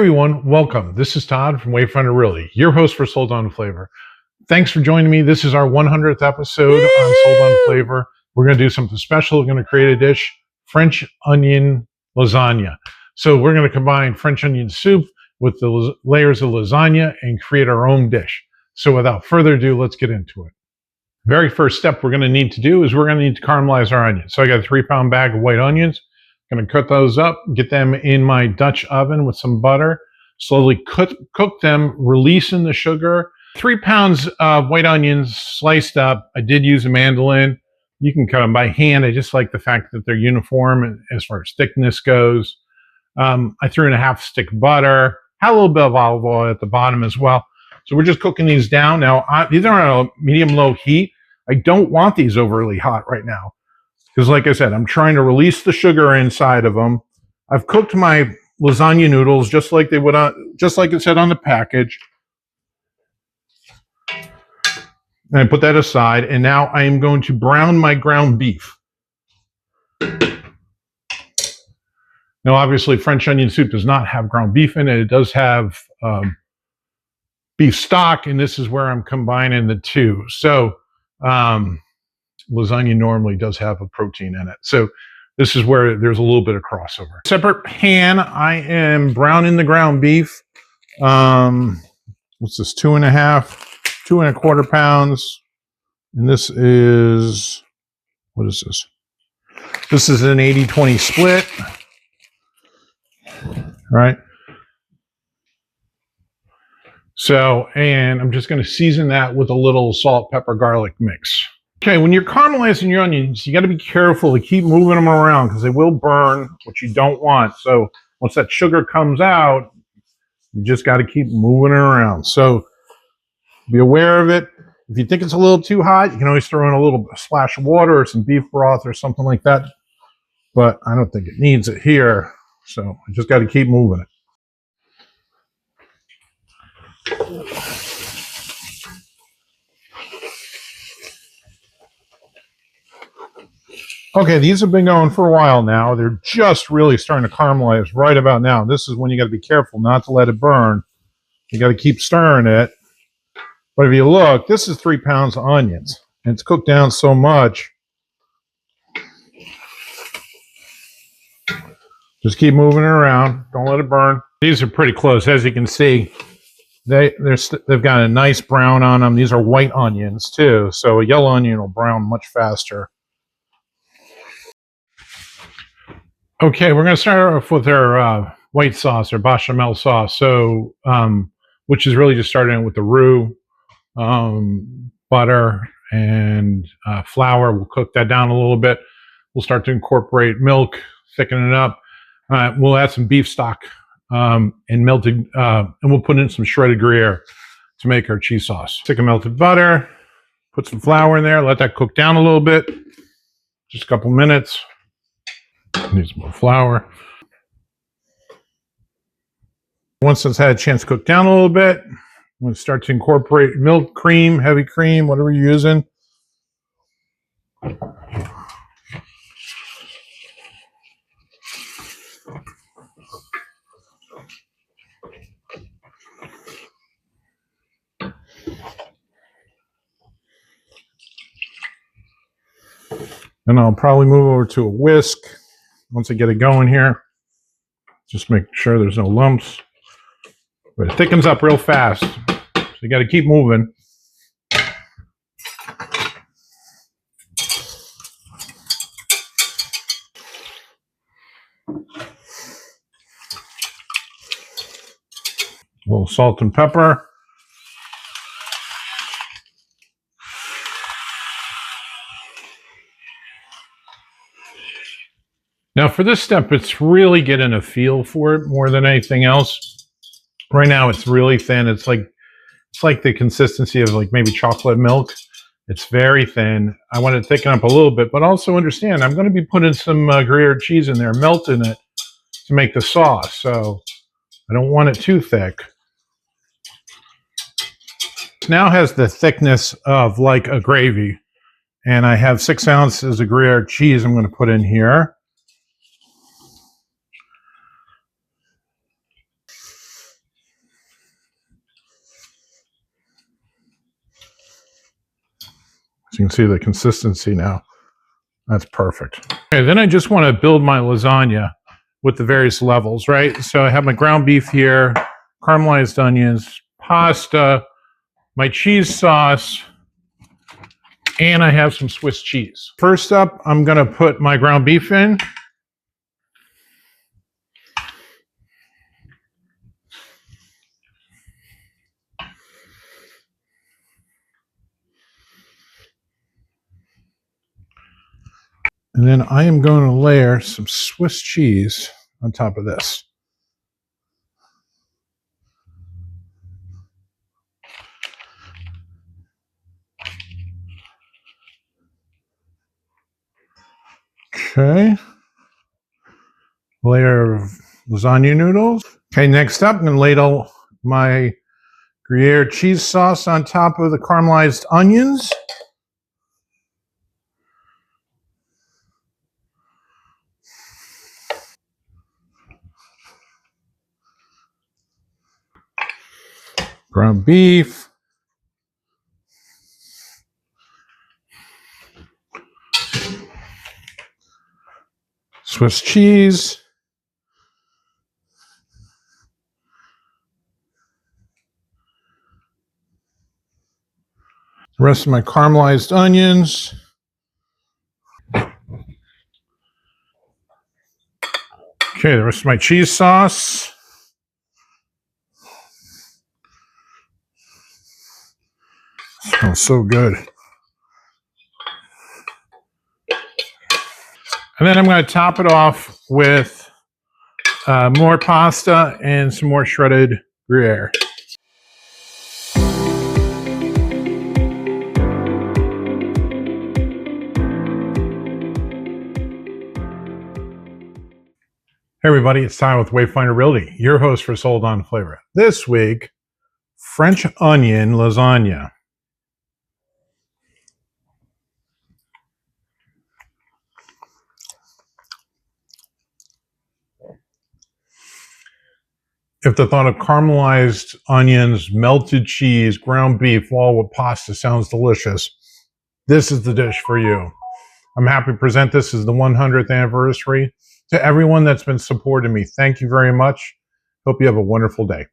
everyone, welcome. This is Todd from Wayfinder Really, your host for Sold On Flavor. Thanks for joining me. This is our 100th episode on Sold On Flavor. We're going to do something special. We're going to create a dish, French Onion Lasagna. So we're going to combine French onion soup with the layers of lasagna and create our own dish. So without further ado, let's get into it. Very first step we're going to need to do is we're going to need to caramelize our onions. So I got a 3-pound bag of white onions. Going to cut those up, get them in my Dutch oven with some butter, slowly cook them, releasing the sugar. 3 pounds of white onions sliced up. I did use a mandolin. You can cut them by hand. I just like the fact that they're uniform as far as thickness goes. I threw in a half stick of butter, had a little bit of olive oil at the bottom as well. So we're just cooking these down. Now, these are on a medium-low heat. I don't want these overly hot right now. Because like I said, I'm trying to release the sugar inside of them. I've cooked my lasagna noodles just like they would just like it said on the package. And I put that aside, and now I am going to brown my ground beef. Now, obviously, French onion soup does not have ground beef in it. It does have beef stock, and this is where I'm combining the two. So, lasagna normally does have a protein in it. So this is where there's a little bit of crossover. Separate pan, I am browning the ground beef. What's this, 2.25 pounds. And this is, what is this? This is an 80-20 split, right? So, and I'm just going to season that with a little salt, pepper, garlic mix. Okay, when you're caramelizing your onions, you got to be careful to keep moving them around because they will burn, which you don't want. So once that sugar comes out, you just got to keep moving it around. So be aware of it. If you think it's a little too hot, you can always throw in a little splash of water or some beef broth or something like that. But I don't think it needs it here. So I just got to keep moving it. Okay, these have been going for a while now. They're just really starting to caramelize right about now. This is when you got to be careful not to let it burn. You got to keep stirring it. But if you look, this is 3 pounds of onions, and it's cooked down so much. Just keep moving it around. Don't let it burn. These are pretty close, as you can see. They've got a nice brown on them. These are white onions too, so a yellow onion will brown much faster. Okay, we're going to start off with our white sauce or béchamel sauce. So, which is really just starting with the roux, butter, and flour. We'll cook that down a little bit. We'll start to incorporate milk, thicken it up. We'll add some beef stock and melted, and we'll put in some shredded Gruyère to make our cheese sauce. Take a melted butter, put some flour in there, let that cook down a little bit, just a couple minutes. Need some more flour. Once it's had a chance to cook down a little bit, I'm going to start to incorporate milk, cream, heavy cream, whatever you're using. A And I'll probably move over to a whisk once I get it going here. Just make sure there's no lumps. But it thickens up real fast, so you got to keep moving. A little salt and pepper. Now for this step, it's really getting a feel for it more than anything else. Right now it's really thin. It's like the consistency of like maybe chocolate milk. It's very thin. I want to thicken up a little bit, but also understand I'm going to be putting some Gruyère cheese in there, melting it to make the sauce. So I don't want it too thick. It now has the thickness of like a gravy. And I have 6 ounces of Gruyère cheese I'm going to put in here. So you can see the consistency now. That's perfect. Okay, then I just want to build my lasagna with the various levels, right? So I have my ground beef here, caramelized onions, pasta, my cheese sauce, and I have some Swiss cheese. First up, I'm going to put my ground beef in. And then I am going to layer some Swiss cheese on top of this. Okay. Layer of lasagna noodles. Okay, next up, I'm going to ladle my Gruyère cheese sauce on top of the caramelized onions. Ground beef. Swiss cheese. The rest of my caramelized onions. Okay, the rest of my cheese sauce. Smells so good. And then I'm going to top it off with more pasta and some more shredded Gruyere. Hey everybody, it's Ty with Wayfinder Realty, your host for Sold On Flavor. This week, French onion lasagna. If the thought of caramelized onions, melted cheese, ground beef, all with pasta sounds delicious, this is the dish for you. I'm happy to present this as the 100th anniversary. To everyone that's been supporting me, thank you very much. Hope you have a wonderful day.